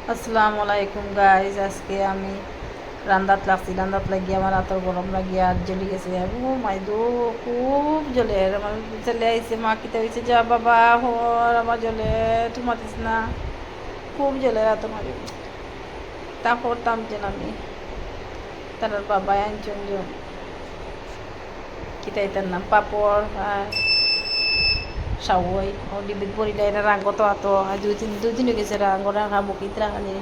আসসালামু আলাইকুম গাইজ, আজকে আমি রান্দাত লাগিয়ে আমার হাতর গরম লাগিয়ে আর জ্বলি গেছে। ও মাই দো, খুব জ্বলে। আমার ছেলে আইসে, মা কিতে হয়েছে, যা বাবা হর আমার জ্বলে, তোমাতিস না, খুব জ্বলে রাত মারি। তা করতাম যে আমি তার বাবা আনছেন যে কিতাই তার নাম পাপড় আর সাউই ও ডিবিত পরিলে এটা রাঙ্গ তো আতো দুই দিন হয়ে গেছে রাঙ্গ রাঙা বুকিত রাঙানি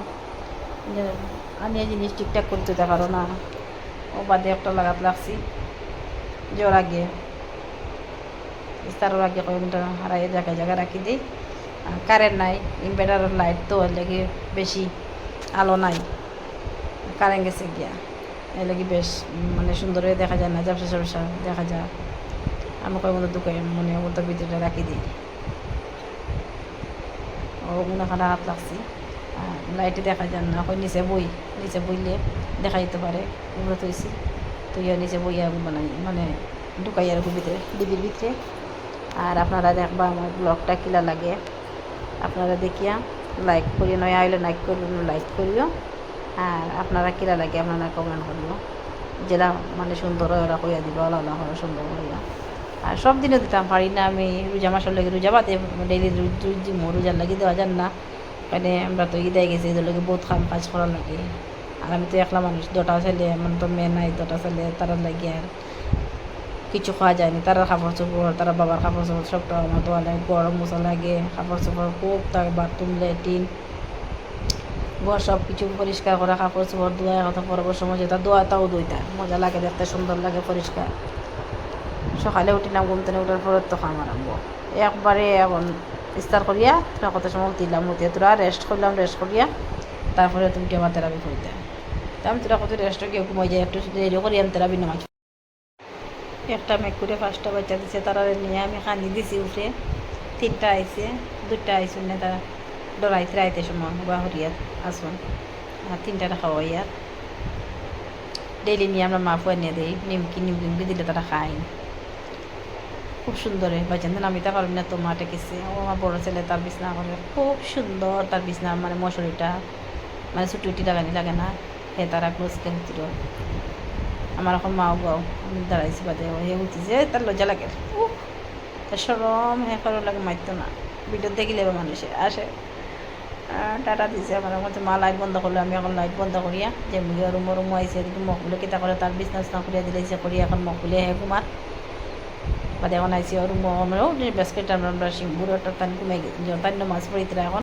আনিয়া জিনিস ঠিকঠাক করতে দিতে পারো না। ও বাদে একটা লাগাত লাগছি জ্বর আগে ইস্তারের আগে কয়েক ঘন্টা হারাই জায়গায় জায়গায় রাখি দিই। কারেন্ট নাই, ইনভার্টারের লাইট তো এর লাগে বেশি আলো নাই, কারেন্ট গেছে গিয়া এর লাগে বেশ মানে সুন্দর হয়ে দেখা যায় না, ঝাপসা ঝাপসা দেখা যায়। আমি কয়েক মতো দোকানে মনে মতো ভিতরে রাখি দিই। ও মনে হাত লাগছি, লাইটে দেখা যান না, হয় নিচে বইলে দেখা যেতে পারে উপরে তৈছি তুই নিচে বইয়া বানাই মানে ঢুকাই আর ভিতরে ডিবির ভিতরে। আর আপনারা দেখবা আমার ব্লগটা কিলা লাগে, আপনারা দেখিয়া লাইক করিও, নয় আইলে লাইক করিও। আর আপনারা কিলা লাগে আপনারা কমেন্ট করিও, যেটা মানে সুন্দর হয় ওরা কইয়া দিব, আল্লাহ আল্লাহ সুন্দর হইয়া। আর সব দিনও দিতাম পারি না, আমি রোজা মাসের লাগে রোজা বাদে ডেইলি রোজার লাগে দেওয়া যান না, মানে আমরা তো ঈদায় গেছি, এদের লাগে বহুত কাজ করার লাগে। আর আমি তো একলা মানুষ, দুটা ছেলে, আমার তো মেয়ে নাই, দুটা ছেলে, তারা লাগে আর কিছু খাওয়া যায়নি। তারা কাপড় চোপড়, তারা বাবার কাপড় চোপড় সবটা আমার ধোয়া লাগে, গরম মশা লাগে, কাপড় চোপড় খুব, তার বাথরুম ল্যাট্রিন ঘর সব কিছু পরিষ্কার করা, কাপড় চোপড় ধোয়া, কথা পরবর সময় যেটা ধোয়াটাও ধুইতা মজা লাগে, দেখতে সুন্দর লাগে পরিষ্কার। সকালে উঠিলাম, ঘুম থেকে উঠার পরে তো খাম আরম্ভ একবারে এখন ইস্তার করিয়া তোরা কত সময় উঠিলাম, উঠিয়ে তোরা রেস্ট করলাম, রেস্ট করিয়া তারপরে তুমি আমার তেরাবি করিতে। আমি তোরা কত রেস্ট গিয়ে ঘুমাই যাই, একটু রেডি করি আমি তেরাবি নামাজ। একটা মেঘ করে 5টা বাচ্চা দিছে, তারা নিয়ে আমি কান্দি দিছি উঠে। 3টা আইছে, 2টা আইসুন না, তারা ডরাইতে রাইতে সময় বা হরিয়াত আসুন। আর 3টা খাওয়াইয়া ডেইলি নিয়ে আমরা মা ফুয়া নিয়ে দিই, নিমকি দিলে তারা খায় খুব সুন্দর। বাচ্চাদের আমি তা পারবি না, তো মাঠে গেছে। ও আমার বড়ো ছেলে তার বিছনা করে খুব সুন্দর, তার বিছনা মানে মশুরিটা মানে ছুটি লাগে না, হে তারা ক্লোজকে ভিতর। আমার এখন মাও গাও আমি দাঁড়াইছি বাদে হে উঠিছে, তার লজ্জা লাগে, তার সরম হে করার লাগে, মারতো না। ভিডিও দেখিলে মানুষে আসে টাটা দিছে আমার মধ্যে। মা লাইট বন্ধ করলো, আমি এখন লাইট বন্ধ করিয়া যে রুমো আইসে এদিকে মকবুলে কিতা করে তার বিছনা করিয়া দিলেছে করিয়া, এখন মকবুলে হে কুমার বাদে এখন আইসি ওর মনেও বেসকেট আমরা সিংপুর তান কমে তান্য মাছ পড়িতে এখন